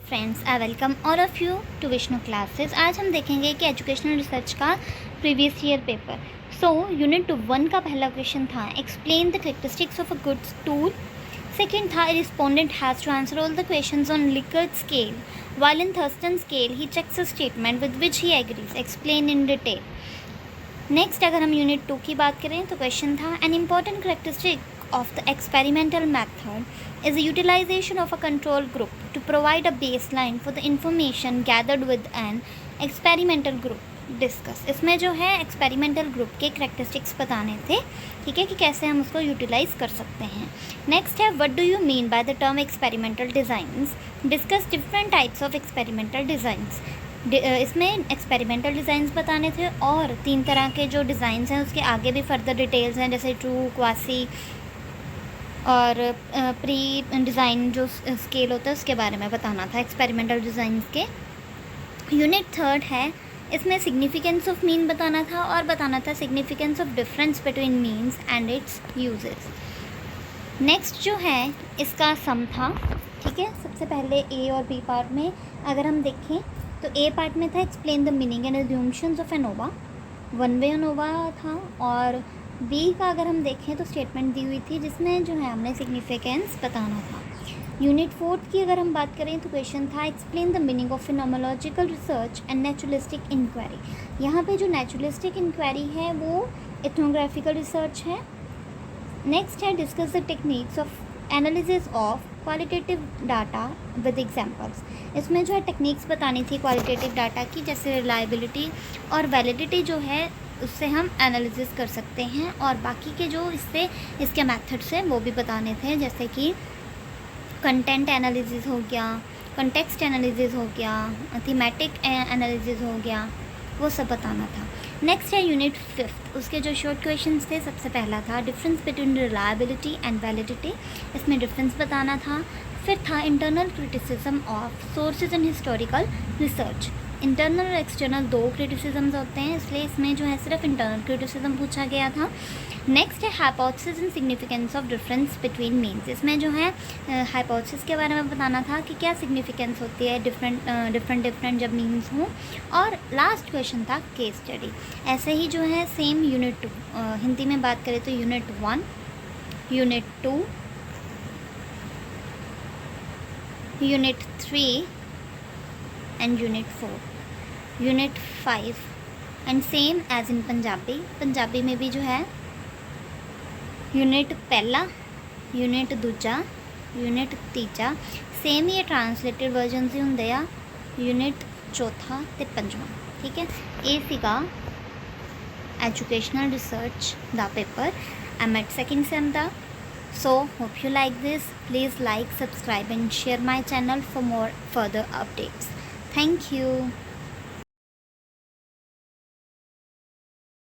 Friends, I welcome all of you to Vishnu classes. आज हम देखेंगे कि एजुकेशनल रिसर्च का प्रीवियस ईयर पेपर। यूनिट 1 का पहला क्वेश्चन था explain the characteristics of a goods tool. Second था respondent has to answer all the questions on Likert scale, while in Thurston scale he checks a statement with which he agrees, explain in detail. Next अगर हम unit 2 की बात करें तो question था an important characteristic of the experimental method is the utilization of a control group to provide a base line for the information gathered with an experimental group discuss. इसमें जो है एक्सपेरिमेंटल ग्रुप के characteristics बताने थे, ठीक है, कि कैसे हम उसको यूटिलाइज कर सकते हैं। नेक्स्ट है what do you mean by the term experimental designs, discuss different types of experimental designs. इसमें एक्सपेरिमेंटल डिज़ाइंस बताने थे और 3 तरह के जो डिज़ाइंस हैं उसके आगे भी फर्दर डिटेल्स हैं, जैसे ट्रू, क्वासी और प्री डिज़ाइन जो स्केल होता है उसके बारे में बताना था एक्सपेरिमेंटल डिज़ाइंस के। यूनिट 3 है, इसमें सिग्निफिकेंस ऑफ मीन बताना था और बताना था significance of difference between means and it's uses. Next जो है इसका सम था, ठीक है। सबसे पहले ए और बी पार्ट में अगर हम देखें तो ए पार्ट में था explain the meaning and assumptions of ANOVA, one way ANOVA था। और बी का अगर हम देखें तो स्टेटमेंट दी हुई थी जिसमें जो है हमने सिग्निफिकेंस बताना था। यूनिट 4 की अगर हम बात करें तो क्वेश्चन था explain the meaning of phenomenological research and naturalistic inquiry. यहाँ पे जो नेचुरलिस्टिक इंक्वायरी है वो एथनोग्राफिकल रिसर्च है। नेक्स्ट है discuss the techniques of analysis of qualitative data with examples. इसमें जो है टेक्निक्स बतानी थी क्वालिटेटिव डाटा की, जैसे रिलायबिलिटी और वैलिडिटी जो है उससे हम एनालिसिस कर सकते हैं, और बाकी के जो इसके मेथड्स हैं वो भी बताने थे, जैसे कि कंटेंट एनालिसिस हो गया, कंटेक्स्ट एनालिसिस हो गया, थीमेटिक एनालिसिस हो गया, वो सब बताना था। नेक्स्ट है यूनिट 5, उसके जो शॉर्ट क्वेश्चंस थे, सबसे पहला था difference between reliability and validity, इसमें डिफरेंस बताना था। फिर था internal criticism of sources and historical research. Internal और एक्सटर्नल 2 क्रिटिसिज्म्स होते हैं, इसलिए इसमें जो है सिर्फ इंटरनल क्रिटिसिज्म पूछा गया था। नेक्स्ट है hypothesis and significance of difference between means. इसमें जो है हाइपोथेसिस के बारे में बताना था कि क्या सिग्निफिकेंस होती है डिफरेंट जब मीन्स हों। और लास्ट क्वेश्चन था केस स्टडी। ऐसे ही जो है सेम यूनिट 2, हिंदी में बात करें तो unit 1, unit 2, unit 3 and unit 4, unit 5 and same as in Punjabi में भी जो है यूनिट पहला, यूनिट दूजा, यूनिट तीजा सेम ही ट्रांसलेटेड वर्जन ही होंगे आ, यूनिट चौथा ते पंजवां, ठीक है। ये सीगा एजुकेशनल रिसर्च दा paper M Ed second sem दा। So hope you like this, please like, subscribe and share my channel for more further updates. Thank you.